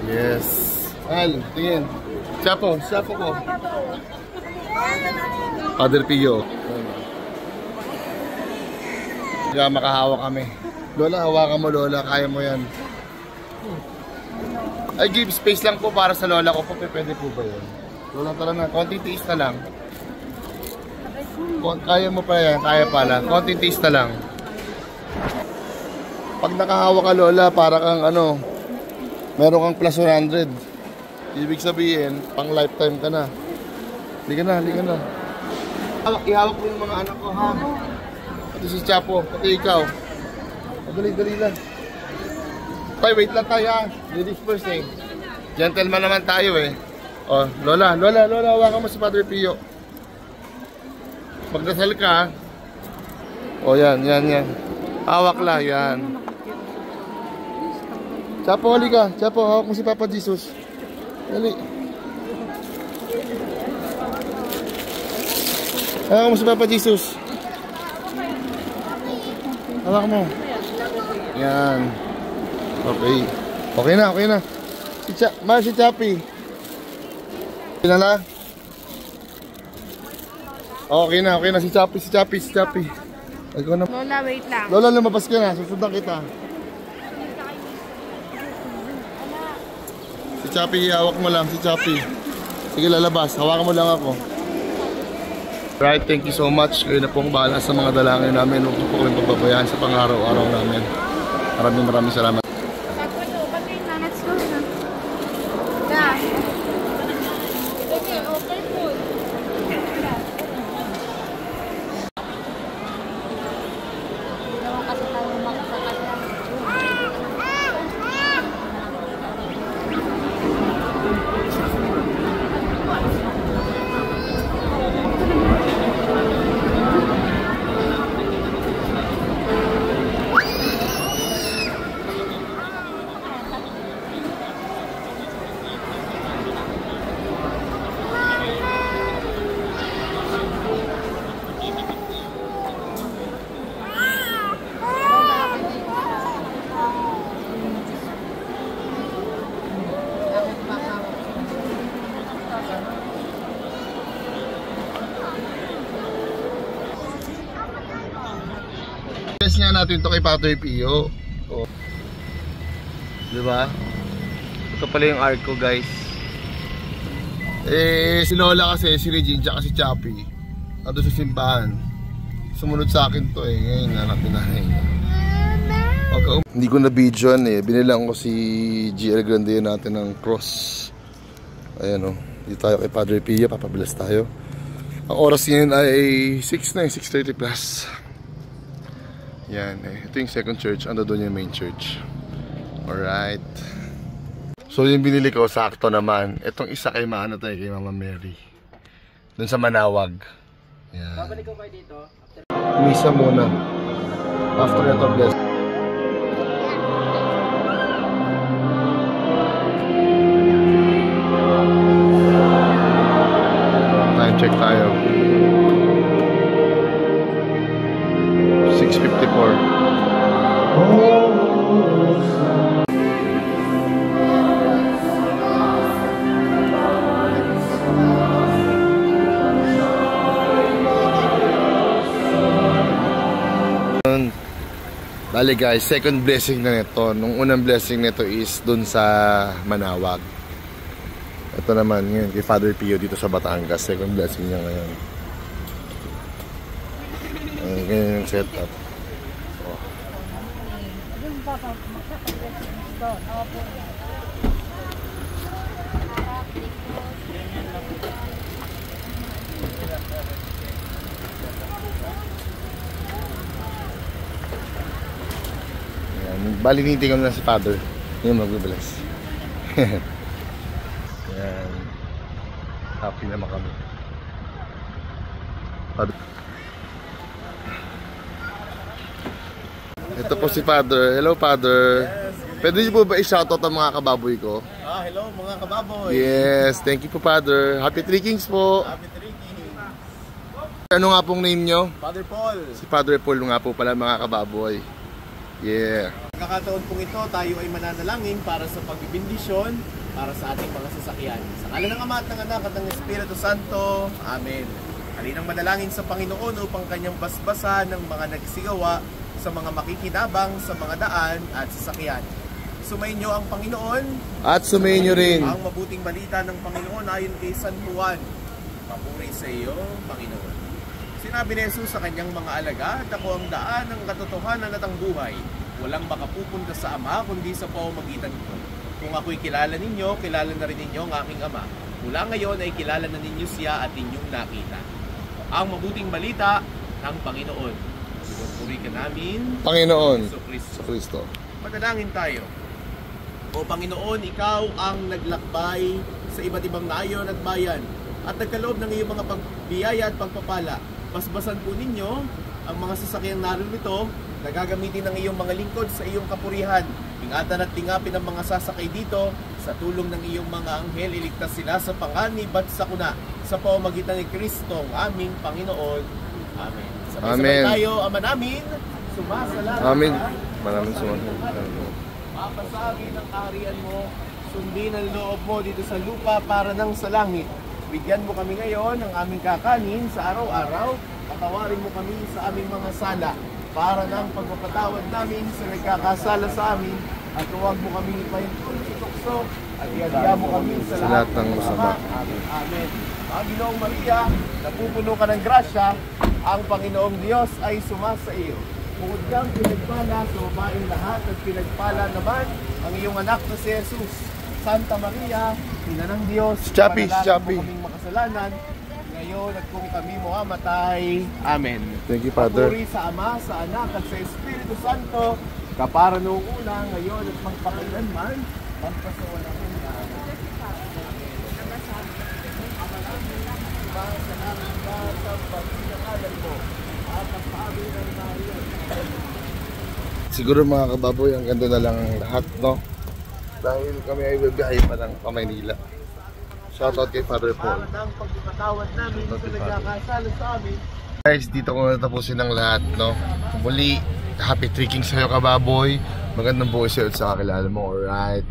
Yes. Al, tingin. Chapo ko. Father Pio. Kaya makahawak kami. Lola, hawakan mo Lola, kaya mo yan. Ay, give space lang po para sa Lola ko po. Pwede po ba yun? Lola, tala na. Konting tiis na lang. Kaya mo pa yan. Kaya pala. Konting tiis na lang. Pag nakahawak ka Lola, para kang ano, meron kang plus 100. Ibig sabihin, pang lifetime ka na. Liga na. Ihawak mo yung mga anak ko, ha? Pati si Chapo, pati ikaw. Dali lang. Tay, wait lang tayo, ha? Ladies first, eh. Gentleman naman tayo, eh. Oh, Lola, hawakan mo si Padre Pio. Magdasal ka, ha? Oh, yan. Hawak lang, yan. Chapo, halika. Chapo, hawak mo si Papa Jesus. Dali. Hawak mo si Papa Jesus. Hawak mo. Yan. Okay na. Si Chappy. Pinala. Okay na. Si Chappy. Lola, wait lang. Lola, lumabas ka na. Susundan kita. Si Chappy, hawak mo lang. Si Chappy. Sige, lalabas. Hawakan mo lang ako. Right, thank you so much. Kayo na pong bahala sa mga dalangin namin. Huwag po kayong pagbabayaan sa pang-araw-araw namin. Maraming salamat. Let's go na. Yeah. Okay, open food. Test nga natin ito kay Padre Pio. Oh. Diba? Ito pala yung arc ko, guys. Si Lola kasi, si Regine, tsaka si Chappy, ando sa simbahan. Sumunod sa akin to, ngayon na pinanay niya. Okay. Hindi ko na video binilang ko si GL Grande natin ng cross. Ayan o. Dito tayo kay Padre Pio, papabilas tayo. Ang oras ngayon ay 6:30 plus. Yan ito yung second church, ando doon yung main church. Alright. So yung binili ko, sakto naman. Itong isa kay kay Mama Mary. Doon sa Manawag. Yan. Babalik ko kayo dito. Misa muna. After ito, bless. Time check tayo. 6:54. Bali guys, second blessing na nito. Nung unang blessing nito is dun sa Manawag. Ito naman ngayon kay Father Pio dito sa Batangas. Second blessing niya ngayon. Ganyan yung setup. Oh. Bali nitingnan na si Father. Yung magbibilas. Yan. Happy naman kami. Father. Ito po si Father. Hello Father. Yes. Pwede niyo po ba i-shoutout ang mga kababoy ko? Hello mga kababoy. Yes, thank you po Father. Happy Three Kings po. Happy Three Kings. Ano nga pong name nyo? Father Paul. Si Father Paul nga po pala mga kababoy. Yeah. Pagkakataon pong ito, tayo ay mananalangin para sa pagbibindisyon para sa ating mga sasakyan. Sa ngalan ng Ama at ng Anak at ng Espiritu Santo. Amen. Halinang manalangin sa Panginoon upang kanyang basbasan ng mga nagsisigawa sa mga makikinabang sa mga daan at sasakyan. Sumayin niyo ang Panginoon At sumayin niyo rin. ang mabuting balita ng Panginoon ayon kay San Juan. Papuri sa iyo, Panginoon. Sinabi ni Jesus sa kanyang mga alagad, ako ang daan, ang katotohanan at ang buhay. Walang makapupunta sa Ama kundi sa pamamagitan ko. Kung ako'y kilala ninyo, kilala na rin ninyo ang aking Ama. Mula ngayon ay kilala na ninyo siya at inyong nakita. Ang mabuting balita ng Panginoon. Pinupuri ka namin, Panginoon, Jesucristo. sa Kristo. Manalangin tayo. O Panginoon, ikaw ang naglakbay sa iba't ibang nayon at bayan at nagkaloob ng iyong mga pagbiyaya at pagpapala. Basbasan po ninyo ang mga sasakyang narito na gagamitin ng iyong mga lingkod sa iyong kapurihan. Ingatan at tingapin ang mga sasakay dito sa tulong ng iyong mga anghel. Iligtas sila sa panganib at sakuna sa pamamagitan ni Kristo, ang aming Panginoon. Amen. Sabay-sabay Amen. tayo, Ama namin, sumasalamat. Amen. Maraming salamat. Mapasagi ng kaharian mo, sundin ang loob mo dito sa lupa para nang sa langit. Bigyan mo kami ngayon ng aming kakanin sa araw-araw. Patawarin mo kami sa aming mga sala para nang pagpapatawad namin sa nagkakasala sa amin. At huwag mo kami pahintulot sa tukso at iadya mo kami sa lahat ng masama. Amen. Amen. Panginoong Maria, napupuno ka ng grasya, ang Panginoong Diyos ay sumasa iyo. Bukod kang pinagpala sa babaeng lahat at pinagpala naman ang iyong anak na si Jesus. Santa Maria, Ina ng Diyos, Chappy, panalangin Chappy. mo kaming makasalanan, ngayon at kung kami mamatay. Amen. Thank you, Father. Papuri sa Ama, sa Anak at sa Espiritu Santo, kapara noong una, ngayon at magpakailanman, magpasawalang hanggan. Salamat ka sa pagkakalan mo at ang sabi ng Maria. Siguro mga kababoy, ang ganda na lang ang lahat, no? Dahil kami ay bibiyahe pa ng Pamanila. Shoutout kay Father Paul. Para ng pagpapatawad namin sa nagkakasala sa amin. Guys, dito ko natapusin ang lahat, no? Muli, happy trekking sa'yo kababoy. Magandang buhay sa'yo at sa kakilala mo, alright?